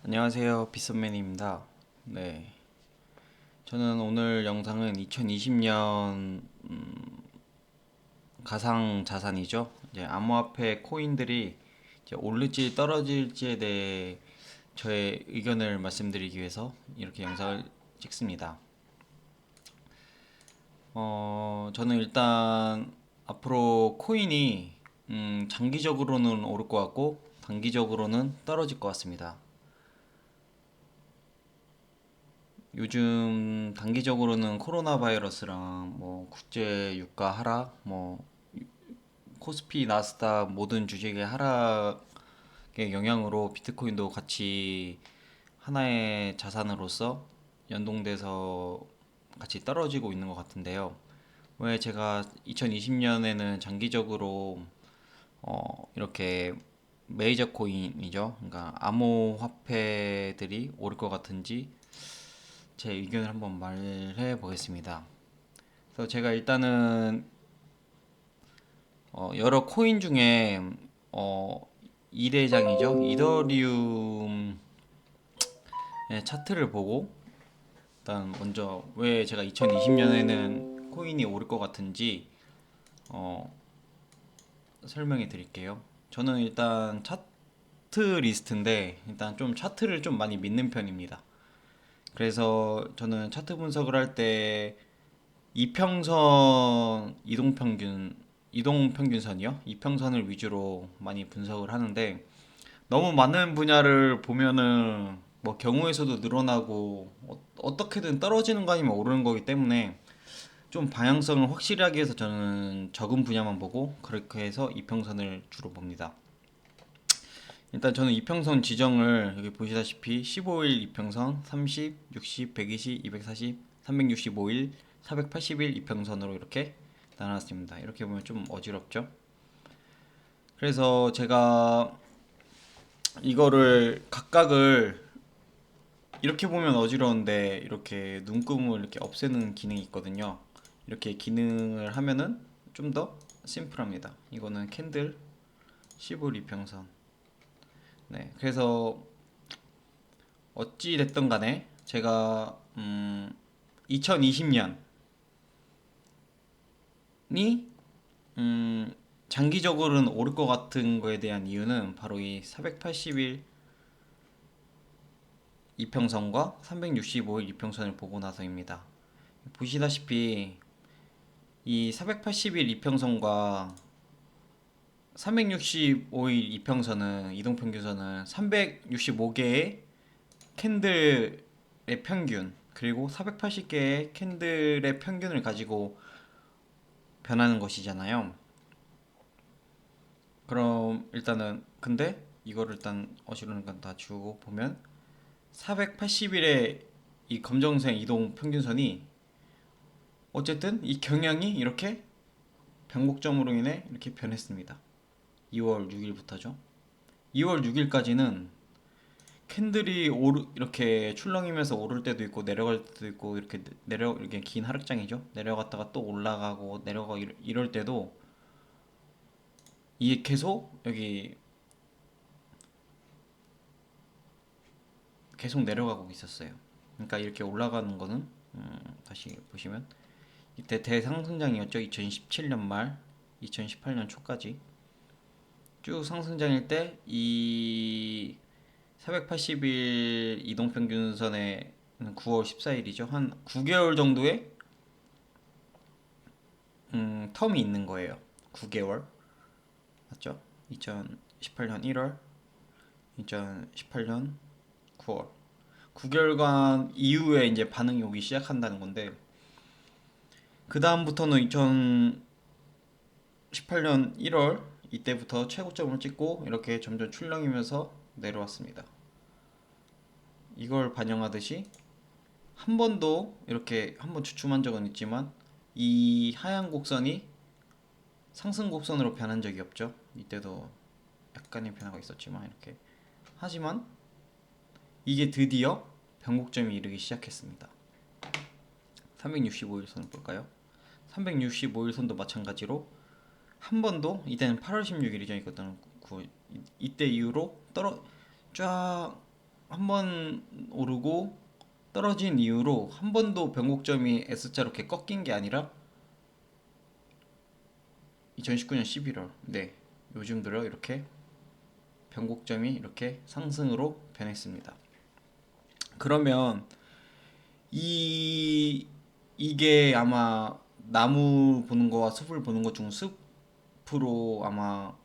안녕하세요, 빗선맨입니다. 네, 저는 오늘 영상은 2020년 가상 자산이죠. 이제 암호화폐 코인들이 이제 오를지 떨어질지에 대해 저의 의견을 말씀드리기 위해서 이렇게 영상을 찍습니다. 저는 일단 앞으로 코인이 장기적으로는 오를 것 같고 단기적으로는 떨어질 것 같습니다. 요즘 단기적으로는 코로나 바이러스랑 뭐 국제 유가 하락, 뭐 코스피, 나스닥 모든 주식의 하락의 영향으로 비트코인도 같이 하나의 자산으로서 연동돼서 같이 떨어지고 있는 것 같은데요. 왜 제가 2020년에는 장기적으로 이렇게 메이저 코인이죠. 그러니까 암호화폐들이 오를 것 같은지 제 의견을 한번 말해 보겠습니다. 그래서 제가 일단은 여러 코인 중에 어, 2대장이죠. 이더리움의 차트를 보고 일단 먼저 왜 제가 2020년에는 코인이 오를 것 같은지 어, 설명해 드릴게요. 저는 일단 차트 리스트인데 일단 좀 차트를 좀 많이 믿는 편입니다. 그래서 저는 차트 분석을 할 때 이평선 이동평균선이요. 이평선을 위주로 많이 분석을 하는데 너무 많은 분야를 보면은 뭐 경우의 수도 늘어나고 어떻게든 떨어지는 거 아니면 오르는 거기 때문에 좀 방향성을 확실히 하기 위해서 저는 적은 분야만 보고 그렇게 해서 이평선을 주로 봅니다. 일단 저는 이평선 지정을 여기 보시다시피 15일 이평선, 30, 60, 120, 240, 365일, 480일 이평선으로 이렇게 나눴습니다. 이렇게 보면 좀 어지럽죠? 그래서 제가 이거를 각각을 이렇게 보면 어지러운데 이렇게 눈금을 이렇게 없애는 기능이 있거든요. 이렇게 기능을 하면은 좀 더 심플합니다. 이거는 캔들 15일 이평선. 네, 그래서 어찌 됐든 간에 제가 2020년이 음, 장기적으로는 오를 것 같은 거에 대한 이유는 바로 이 480일 이평선과 365일 이평선을 보고 나서입니다. 보시다시피 이 480일 이평선과 365일 이평선은 이동평균선은 365개의 캔들의 평균 그리고 480개의 캔들의 평균을 가지고 변하는 것이잖아요. 그럼 일단은 근데 이거를 일단 어지르는 건 다 지우고 보면 480일의 이 검정색 이동 평균선이 어쨌든 이 경향이 이렇게 변곡점으로 인해 이렇게 변했습니다. 2월 6일부터죠. 2월 6일까지는 캔들이 이렇게 출렁이면서 오를 때도 있고 내려갈 때도 있고 이렇게 이렇게 긴 하락장이죠. 내려갔다가 또 올라가고 내려가고 이럴 때도 이게 계속 여기 계속 내려가고 있었어요. 그러니까 이렇게 올라가는 거는 다시 보시면 이때 대상승장이었죠. 2017년 말 2018년 초까지 쭉 상승장일 때 이 480일 이동평균선에 9월 14일이죠. 한 9개월 정도의 텀이 있는 거예요. 9개월 맞죠? 2018년 1월, 2018년 9월 9개월간 이후에 이제 반응이 오기 시작한다는 건데 그 다음부터는 2018년 1월 이때부터 최고점을 찍고 이렇게 점점 출렁이면서 내려왔습니다. 이걸 반영하듯이 한 번도 이렇게 한 번 주춤한 적은 있지만 이 하얀 곡선이 상승 곡선으로 변한 적이 없죠. 이때도 약간의 변화가 있었지만 이렇게 하지만 이게 드디어 변곡점이 이르기 시작했습니다. 365일 선을 볼까요? 365일 선도 마찬가지로 한 번도 이때는 8월 16일이죠. 이것도 이때 이후로 쫙 한 번 오르고 떨어진 이후로 한 번도 변곡점이 S자로 이렇게 꺾인 게 아니라 2019년 11월, 네, 요즘 들어 이렇게 변곡점이 이렇게 상승으로 변했습니다. 그러면 이 이게 아마 나무 보는 거와 숲을 보는 것 중 숲으로 아마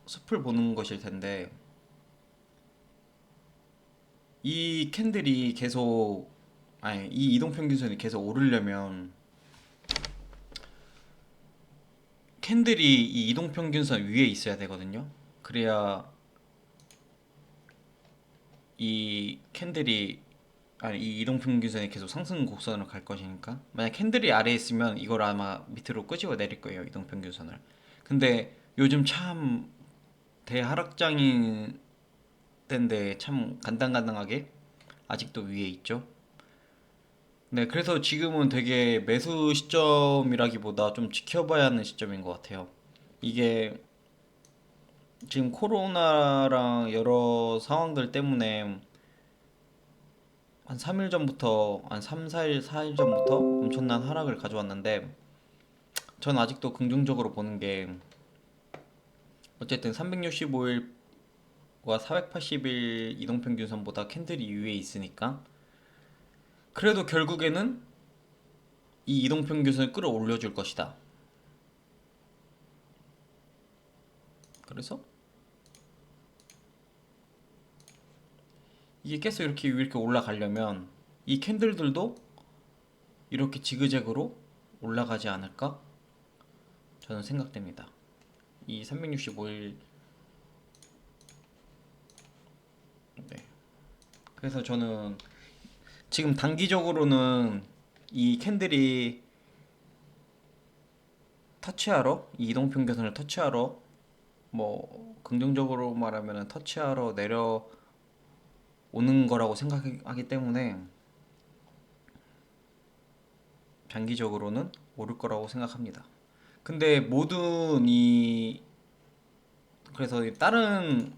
숲을 보는 것일 텐데, 이 캔들이 계속, 아니 이 이동평균선이 계속 오르려면 캔들이 이 이동평균선 위에 있어야 되거든요. 그래야 이 캔들이, 아니 이 이동평균선이 계속 상승 곡선으로 갈 것이니까, 만약 캔들이 아래에 있으면 이걸 아마 밑으로 끄집어 내릴 거예요, 이동평균선을. 근데 요즘 참 대하락장인 때인데 참 간당간당하게 아직도 위에 있죠. 네, 그래서 지금은 되게 매수 시점이라기보다 좀 지켜봐야 하는 시점인 것 같아요. 이게 지금 코로나랑 여러 상황들 때문에 한 3일 전부터, 한 3, 4일, 4일 전부터 엄청난 하락을 가져왔는데, 전 아직도 긍정적으로 보는 게, 어쨌든 365일과 480일 이동평균선보다 캔들이 위에 있으니까, 그래도 결국에는 이 이동평균선을 끌어올려 줄 것이다. 그래서 이게 계속 이렇게 올라가려면 이 캔들들도 이렇게 지그재그로 올라가지 않을까? 저는 생각됩니다. 이 365일, 네. 그래서 저는 지금 단기적으로는 이 캔들이 터치하러, 이 이동평균선을 터치하러, 뭐 긍정적으로 말하면 터치하러 내려오는 거라고 생각하기 때문에 장기적으로는 오를 거라고 생각합니다. 근데 모든 이, 그래서 다른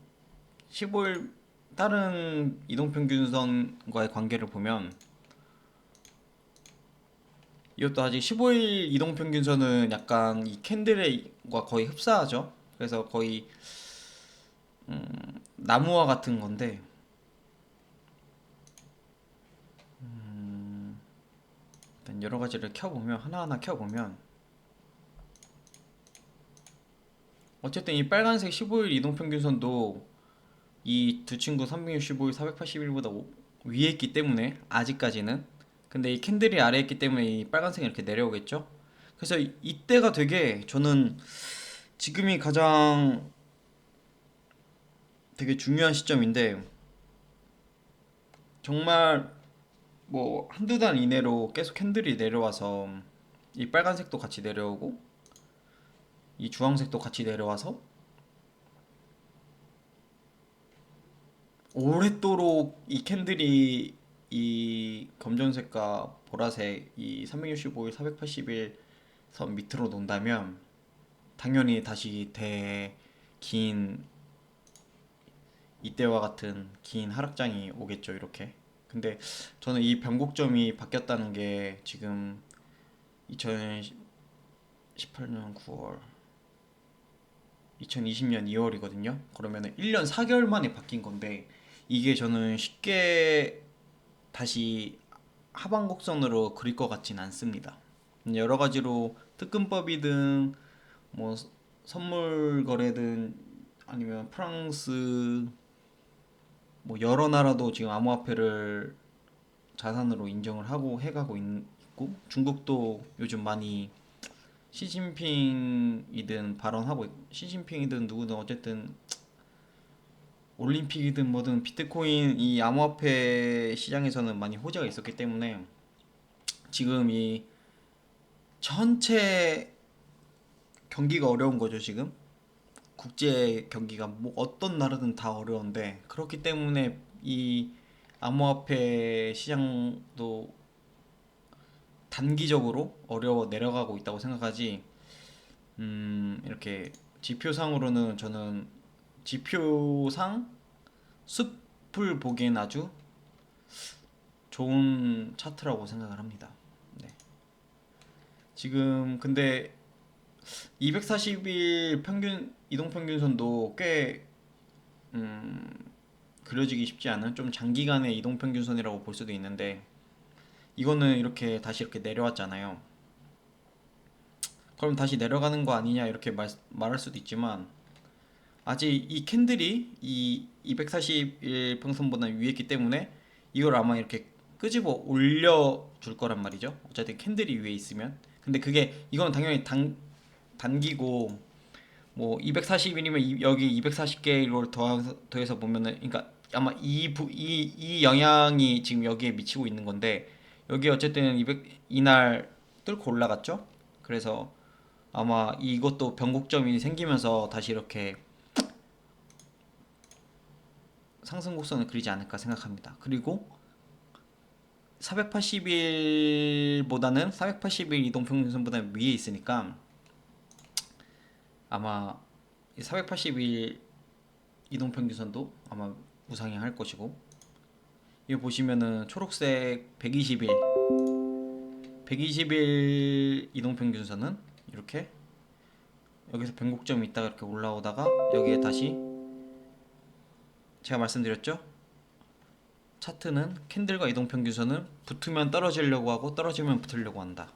15일, 다른 이동평균선과의 관계를 보면, 이것도 아직 15일 이동평균선은 약간 이 캔들과 거의 흡사하죠. 그래서 거의 나무와 같은 건데, 일단 여러 가지를 켜보면, 하나하나 켜보면, 어쨌든 이 빨간색 15일 이동평균선도 이 두 친구 365일, 481보다 위에 있기 때문에 아직까지는, 근데 이 캔들이 아래에 있기 때문에 이 빨간색이 이렇게 내려오겠죠. 그래서 이때가 되게 저는 지금이 가장 되게 중요한 시점인데, 정말 뭐 한두 달 이내로 계속 캔들이 내려와서 이 빨간색도 같이 내려오고 이 주황색도 같이 내려와서 오랫도록 이 캔들이 이 검정색과 보라색 이 365일, 480일 선 밑으로 논다면 당연히 다시 긴 이때와 같은 긴 하락장이 오겠죠, 이렇게. 근데 저는 이 변곡점이 바뀌었다는 게 지금 2018년 9월, 2020년 2월이거든요. 그러면은 1년 4개월 만에 바뀐 건데, 이게 저는 쉽게 다시 하방 곡선으로 그릴 것 같진 않습니다. 여러 가지로 특근법이든 뭐 선물 거래든 아니면 프랑스, 뭐 여러 나라도 지금 암호화폐를 자산으로 인정을 하고 해가고 있고, 중국도 요즘 많이 시진핑이든 발언하고 시진핑이든 누구든 어쨌든 올림픽이든 뭐든 비트코인 이 암호화폐 시장에서는 많이 호재가 있었기 때문에 지금 이 전체 경기가 어려운 거죠, 지금. 국제 경기가 뭐 어떤 나라든 다 어려운데, 그렇기 때문에 이 암호화폐 시장도 단기적으로 어려워 내려가고 있다고 생각하지. 이렇게 지표상으로는 저는 지표상 앞을 보기엔 아주 좋은 차트라고 생각을 합니다. 네. 지금 근데 240일 평균 이동 평균선도 꽤 음, 그려지기 쉽지 않은 좀 장기간의 이동 평균선이라고 볼 수도 있는데 이거는 이렇게 다시 이렇게 내려왔잖아요. 그럼 다시 내려가는 거 아니냐 이렇게 말할 수도 있지만 아직 이 캔들이 이 241 평선보다 위에 있기 때문에 이걸 아마 이렇게 끄집어 올려줄 거란 말이죠. 어차피 캔들이 위에 있으면. 근데 그게 이건 당연히 단기고 뭐 240일이면 여기 240개를 더해서 보면은 그러니까 아마 이 영향이 지금 여기에 미치고 있는 건데 여기 어쨌든 200 이날 뚫고 올라갔죠. 그래서 아마 이것도 변곡점이 생기면서 다시 이렇게 상승 곡선을 그리지 않을까 생각합니다. 그리고 480일보다는 480일 이동평균선보다 위에 있으니까 아마 480일 이동평균선도 아마 우상향할 것이고 이거 보시면은 초록색 120일 이동평균선은 이렇게 여기서 변곡점이 있다가 이렇게 올라오다가 여기에 다시 제가 말씀드렸죠? 차트는 캔들과 이동평균선은 붙으면 떨어지려고 하고 떨어지면 붙으려고 한다.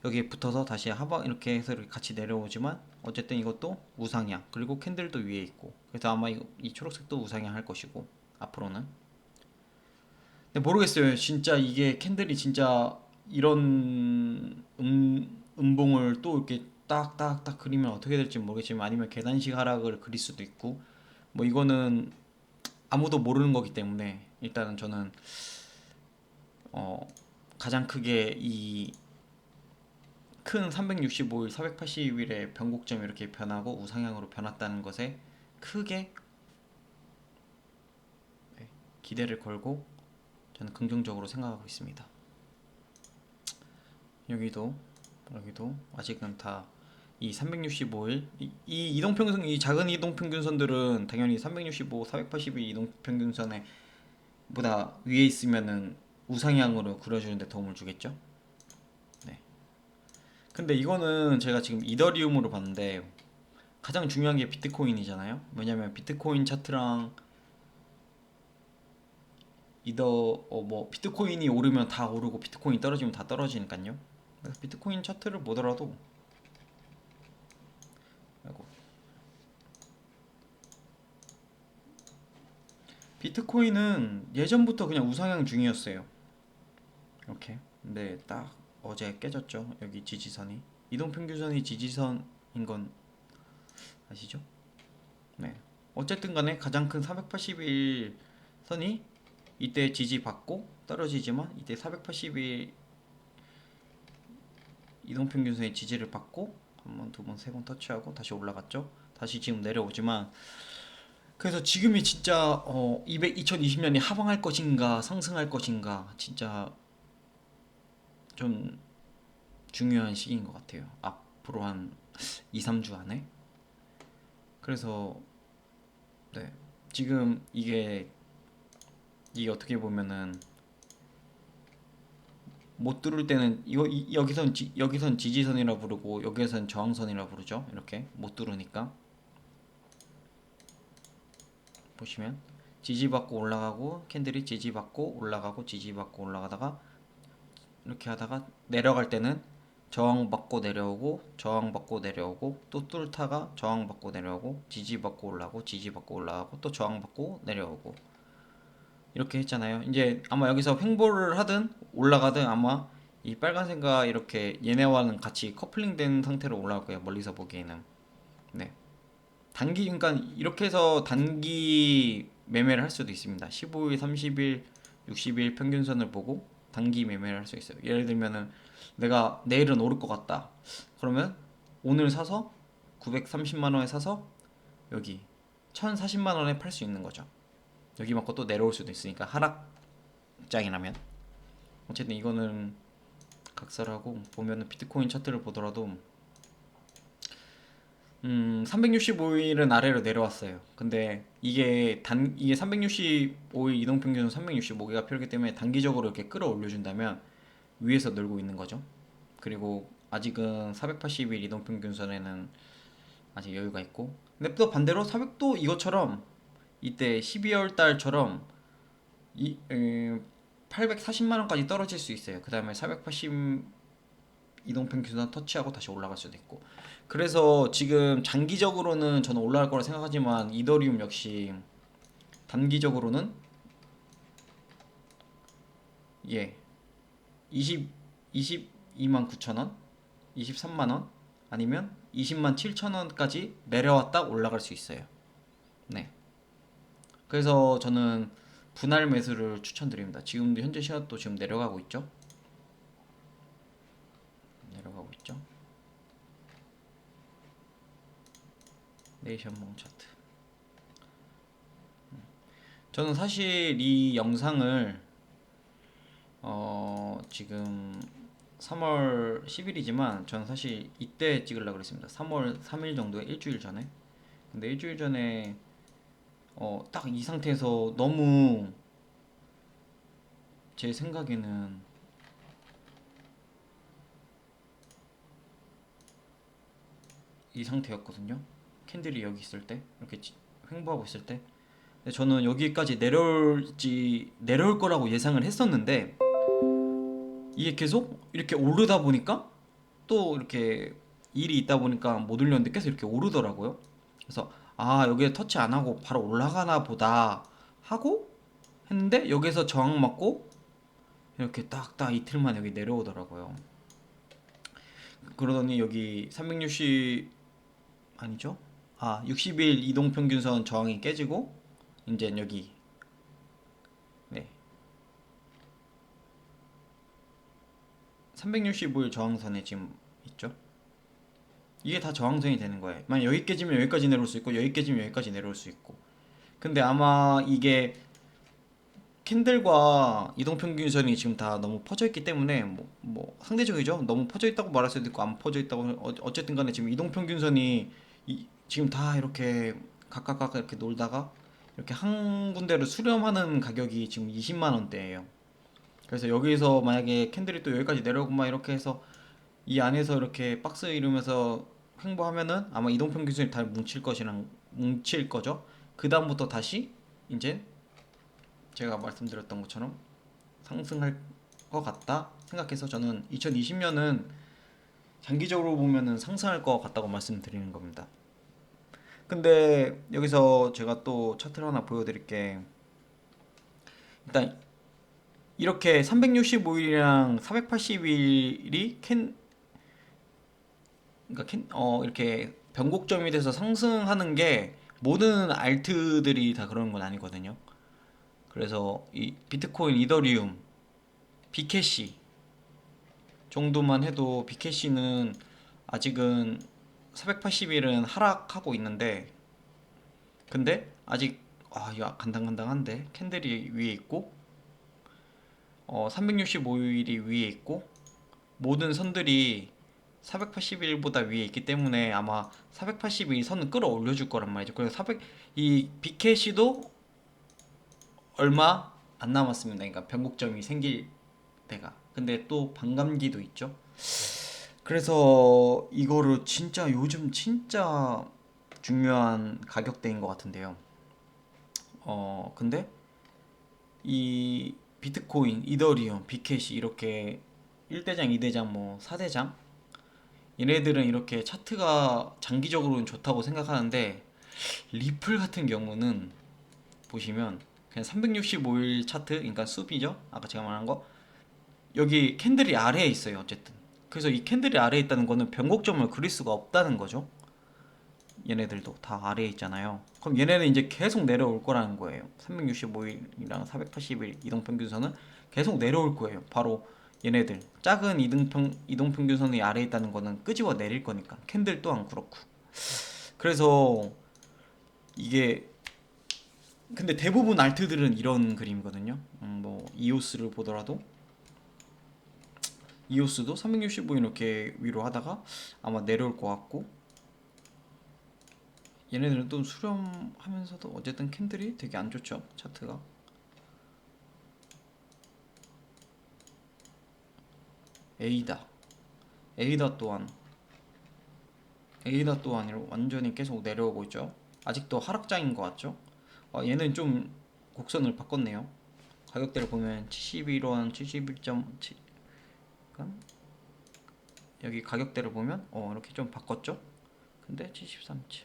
여기에 붙어서 다시 하방 이렇게 해서 이렇게 같이 내려오지만 어쨌든 이것도 우상향 그리고 캔들도 위에 있고 그래서 아마 이 초록색도 우상향 할 것이고 앞으로는 근데 모르겠어요. 진짜 이게 캔들이 진짜 이런 음봉을 또 이렇게 딱딱딱 그리면 어떻게 될지 모르겠지만 아니면 계단식 하락을 그릴 수도 있고 뭐 이거는 아무도 모르는 거기 때문에 일단은 저는 어 가장 크게 이 큰 365일, 480일의 변곡점이 이렇게 변하고 우상향으로 변했다는 것에 크게 기대를 걸고 저는 긍정적으로 생각하고 있습니다. 여기도 여기도 아직은 다 이 365일 이 이동평균선 이 작은 이동평균선들은 당연히 365, 480일 이동평균선에 보다 위에 있으면은 우상향으로 그려주는데 도움을 주겠죠. 네. 근데 이거는 제가 지금 이더리움으로 봤는데 가장 중요한 게 비트코인이잖아요. 왜냐면 비트코인 차트랑 뭐 비트코인이 오르면 다 오르고 비트코인이 떨어지면 다 떨어지니까요. 그래서 비트코인 차트를 보더라도 아이고. 비트코인은 예전부터 그냥 우상향 중이었어요. 이렇게. 근데 딱 어제 깨졌죠. 여기 지지선이 이동평균선이 지지선인 건 아시죠? 네. 어쨌든 간에 가장 큰 480일 선이 이때 지지받고 떨어지지만 이때 480일 이동평균선의 지지를 받고 한 번, 두 번, 세 번 터치하고 다시 올라갔죠. 다시 지금 내려오지만 그래서 지금이 진짜 2020년이 하방할 것인가 상승할 것인가 진짜 좀 중요한 시기인 것 같아요. 앞으로 한 2, 3주 안에. 그래서 네. 지금 이게 어떻게 보면은 못 뚫을 때는 여기선 지지선이라 부르고 여기선 저항선이라 부르죠. 이렇게 못 뚫으니까 보시면 지지받고 올라가고 캔들이 지지받고 올라가고 지지받고 올라가다가 이렇게 하다가 내려갈 때는 저항받고 내려오고 저항받고 내려오고 또 뚫다가 저항받고 내려오고 지지받고 올라가고 지지받고 올라가고 또 저항받고 내려오고 이렇게 했잖아요. 이제 아마 여기서 횡보를 하든 올라가든 아마 이 빨간색과 이렇게 얘네와는 같이 커플링된 상태로 올라갈 거예요. 멀리서 보기에는. 네. 그러니까 이렇게 해서 단기 매매를 할 수도 있습니다. 15일, 30일, 60일 평균선을 보고 단기 매매를 할 수 있어요. 예를 들면은 내가 내일은 오를 것 같다. 그러면 오늘 사서 930만 원에 사서 여기 1040만 원에 팔 수 있는 거죠. 여기 맞고 또 내려올 수도 있으니까 하락장이라면 어쨌든 이거는 각설하고 보면은 비트코인 차트를 보더라도 365일은 아래로 내려왔어요. 근데 이게 365일 이동평균 365개가 필요하기 때문에 단기적으로 이렇게 끌어올려준다면 위에서 늘고 있는 거죠. 그리고 아직은 480일 이동평균선에는 아직 여유가 있고, 근데 또 반대로 400도 이것처럼 이때 12월 달처럼 840만 원까지 떨어질 수 있어요. 그 다음에 480 이동평균선 터치하고 다시 올라갈 수도 있고. 그래서 지금 장기적으로는 저는 올라갈 거라 생각하지만 이더리움 역시 단기적으로는 예 20, 22만 9천 원, 23만 원 아니면 20만 7천 원까지 내려왔다 올라갈 수 있어요. 네. 그래서 저는 분할 매수를 추천드립니다. 지금도 현재 시간도 지금 내려가고 있죠. 내려가고 있죠. 네이션몽 차트. 저는 사실 이 영상을 지금 3월 10일이지만 저는 사실 이때 찍으려고 그랬습니다. 3월 3일 정도에 일주일 전에. 근데 일주일 전에 딱 이 상태에서 너무 제 생각에는 이 상태였거든요. 캔들이 여기 있을 때 이렇게 횡보하고 있을 때. 근데 저는 여기까지 내려올 거라고 예상을 했었는데 이게 계속 이렇게 오르다 보니까 또 이렇게 일이 있다 보니까 못 올렸는데 계속 이렇게 오르더라고요. 그래서 아 여기에 터치 안 하고 바로 올라가나 보다 하고 했는데 여기서 저항 맞고 이렇게 딱딱 이틀만 여기 내려오더라고요. 그러더니 여기 360 아니죠? 아 60일 이동평균선 저항이 깨지고 이제 여기 네 365일 저항선에 지금 있죠. 이게 다 저항선이 되는 거예요. 만약 여기 깨지면 여기까지 내려올 수 있고 여기 깨지면 여기까지 내려올 수 있고. 근데 아마 이게 캔들과 이동평균선이 지금 다 너무 퍼져 있기 때문에 뭐 상대적이죠. 너무 퍼져 있다고 말할 수도 있고 안 퍼져 있다고 어쨌든 간에 지금 이동평균선이 지금 다 이렇게 각각 이렇게 놀다가 이렇게 한 군데로 수렴하는 가격이 지금 20만 원대예요. 그래서 여기서 만약에 캔들이 또 여기까지 내려오고 막 이렇게 해서 이 안에서 이렇게 박스 이루면서 횡보하면은 아마 이동평균선이 다 뭉칠 거죠. 그 다음부터 다시 이제 제가 말씀드렸던 것처럼 상승할 것 같다 생각해서 저는 2020년은 장기적으로 보면은 상승할 것 같다고 말씀드리는 겁니다. 근데 여기서 제가 또 차트를 하나 보여드릴 게 일단 이렇게 365일이랑 480일이 이렇게 변곡점이 돼서 상승하는 게 모든 알트들이 다 그런 건 아니거든요. 그래서 이 비트코인, 이더리움, 비캐시 정도만 해도 비캐시는 아직은 480일은 하락하고 있는데 근데 아직 이거 간당간당한데 캔들이 위에 있고 365일이 위에 있고 모든 선들이 480일보다 위에 있기 때문에 아마 480일 선은 끌어올려 줄 거란 말이죠. 그래서 이 비캐시도 얼마 안 남았습니다. 그러니까 변곡점이 생길 때가. 근데 또 반감기도 있죠. 그래서 이거를 진짜 요즘 진짜 중요한 가격대인 것 같은데요. 근데 이 비트코인, 이더리움, 비캐시 이렇게 1대장, 2대장, 뭐 4대장 얘네들은 이렇게 차트가 장기적으로는 좋다고 생각하는데 리플 같은 경우는 보시면 그냥 365일 차트, 그러니까 숲이죠. 아까 제가 말한 거 여기 캔들이 아래에 있어요. 어쨌든 그래서 이 캔들이 아래에 있다는 거는 변곡점을 그릴 수가 없다는 거죠. 얘네들도 다 아래에 있잖아요. 그럼 얘네는 이제 계속 내려올 거라는 거예요. 365일이랑 480일 이동평균선은 계속 내려올 거예요. 바로 얘네들 작은 이동평균선이 아래에 있다는 거는 끄집어 내릴 거니까 캔들 또한 그렇고. 그래서 이게 근데 대부분 알트들은 이런 그림이거든요. 뭐 이오스를 보더라도 이오스도 365일 이렇게 위로 하다가 아마 내려올 것 같고 얘네들은 또 수렴하면서도 어쨌든 캔들이 되게 안 좋죠, 차트가. 에이다 에이다 또한 완전히 계속 내려오고 있죠. 아직도 하락장인 것 같죠. 얘는 좀 곡선을 바꿨네요. 가격대를 보면 71원 71.7, 여기 가격대를 보면 이렇게 좀 바꿨죠. 근데 73.7,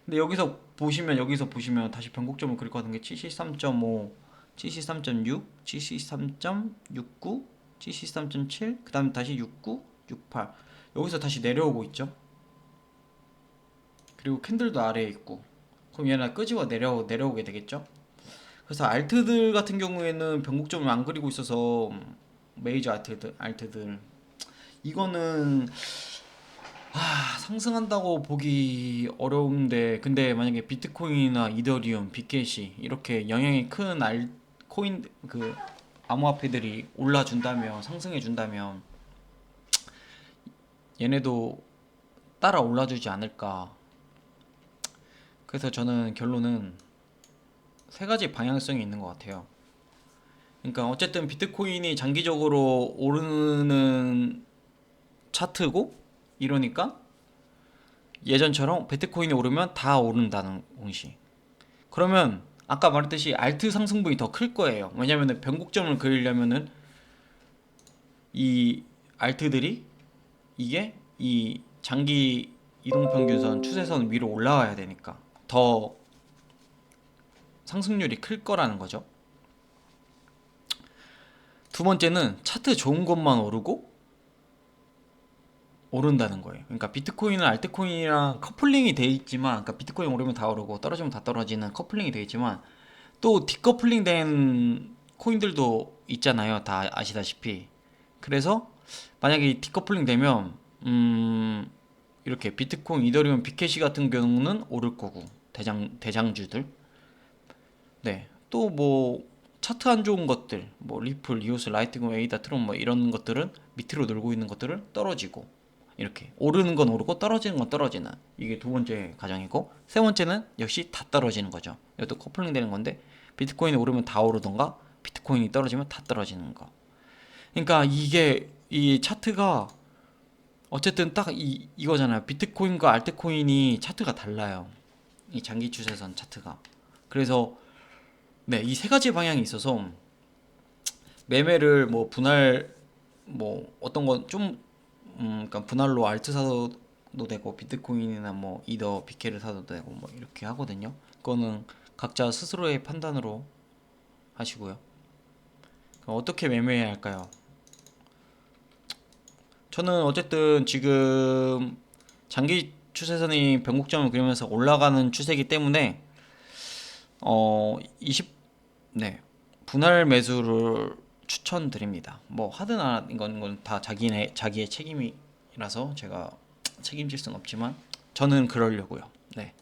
근데 여기서 보시면 다시 변곡점을 그릴 게 73.5, 73.6, 73.69, 73.7, 그 다음 다시 69, 68. 여기서 다시 내려오고 있죠. 그리고 캔들도 아래에 있고. 그럼 얘는 끄집어 내려오게 되겠죠. 그래서 알트들 같은 경우에는 변곡점을 안 그리고 있어서 메이저 알트들 이거는 상승한다고 보기 어려운데, 근데 만약에 비트코인이나 이더리움, 빗겟이 이렇게 영향이 큰 코인 암호화폐들이 올라준다면, 상승해준다면 얘네도 따라 올라주지 않을까. 그래서 저는 결론은 세 가지 방향성이 있는 것 같아요. 그러니까 어쨌든 비트코인이 장기적으로 오르는 차트고, 이러니까 예전처럼 비트코인이 오르면 다 오른다는 공식. 그러면 아까 말했듯이 알트 상승분이 더 클 거예요. 왜냐면은 변곡점을 그리려면은 이 알트들이 이게 이 장기 이동평균선 추세선 위로 올라와야 되니까 더 상승률이 클 거라는 거죠. 두 번째는 차트 좋은 것만 오른다는 거예요. 그러니까 비트코인은 알트코인이랑 커플링이 돼 있지만, 그러니까 비트코인 오르면 다 오르고 떨어지면 다 떨어지는 커플링이 돼 있지만, 또 디커플링 된 코인들도 있잖아요. 다 아시다시피. 그래서 만약에 디커플링 되면 이렇게 비트코인, 이더리움, 빅캐시 같은 경우는 오를 거고, 대장주들. 네. 또 뭐 차트 안 좋은 것들, 뭐 리플, 이오스, 라이트닝, 에이다, 트론 뭐 이런 것들은 밑으로 놀고 있는 것들은 떨어지고, 이렇게 오르는 건 오르고 떨어지는 건 떨어지는, 이게 두 번째 가정이고, 세 번째는 역시 다 떨어지는 거죠. 이것도 커플링 되는 건데, 비트코인이 오르면 다 오르던가 비트코인이 떨어지면 다 떨어지는 거. 그러니까 이게 이 차트가 어쨌든 딱 이거잖아요. 비트코인과 알트코인이 차트가 달라요. 이 장기 추세선 차트가. 그래서 네, 이 세 가지 방향이 있어서 매매를 뭐 분할, 뭐 어떤 건좀 그러니까 분할로 알트 사도 되고, 비트코인이나 뭐 이더 비케를 사도 되고 뭐 이렇게 하거든요. 그거는 각자 스스로의 판단으로 하시고요. 그럼 어떻게 매매해야 할까요? 저는 어쨌든 지금 장기 추세선이 변곡점을 그리면서 올라가는 추세이기 때문에 20, 네, 분할 매수를 추천드립니다. 뭐 하든 안 하든 건 다 자기의 책임이라서 제가 책임질 수는 없지만 저는 그러려고요. 네.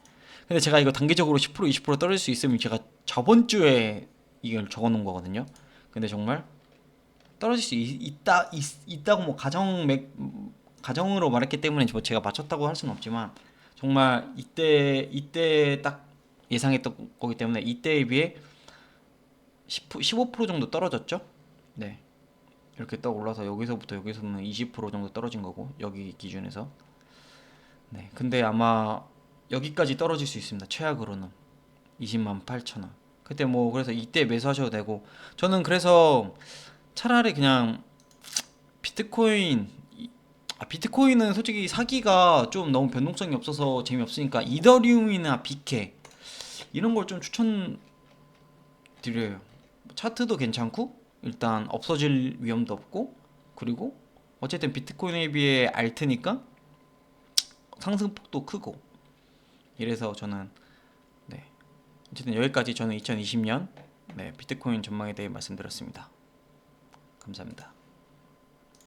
근데 제가 이거 단기적으로 10% 20% 떨어질 수 있으면 제가 저번 주에 이걸 적어 놓은 거거든요. 근데 정말 떨어질 수 있다고 뭐 가정으로 말했기 때문에 뭐 제가 맞췄다고 할 수는 없지만, 정말 이때 딱 예상했던 거기 때문에 이때에 비해 15% 정도 떨어졌죠. 네, 이렇게 딱 올라서 여기서는 20% 정도 떨어진 거고, 여기 기준에서. 네, 근데 아마 여기까지 떨어질 수 있습니다. 최악으로는 20만 8천 원. 그때 뭐 그래서 이때 매수하셔도 되고, 저는 그래서 차라리 그냥 비트코인 비트코인은 솔직히 사기가 좀 너무 변동성이 없어서 재미없으니까 이더리움이나 비케 이런 걸 좀 추천드려요. 차트도 괜찮고, 일단 없어질 위험도 없고, 그리고 어쨌든 비트코인에 비해 알트니까 상승폭도 크고, 이래서 저는, 네, 어쨌든 여기까지 저는 2020년 네, 비트코인 전망에 대해 말씀드렸습니다. 감사합니다.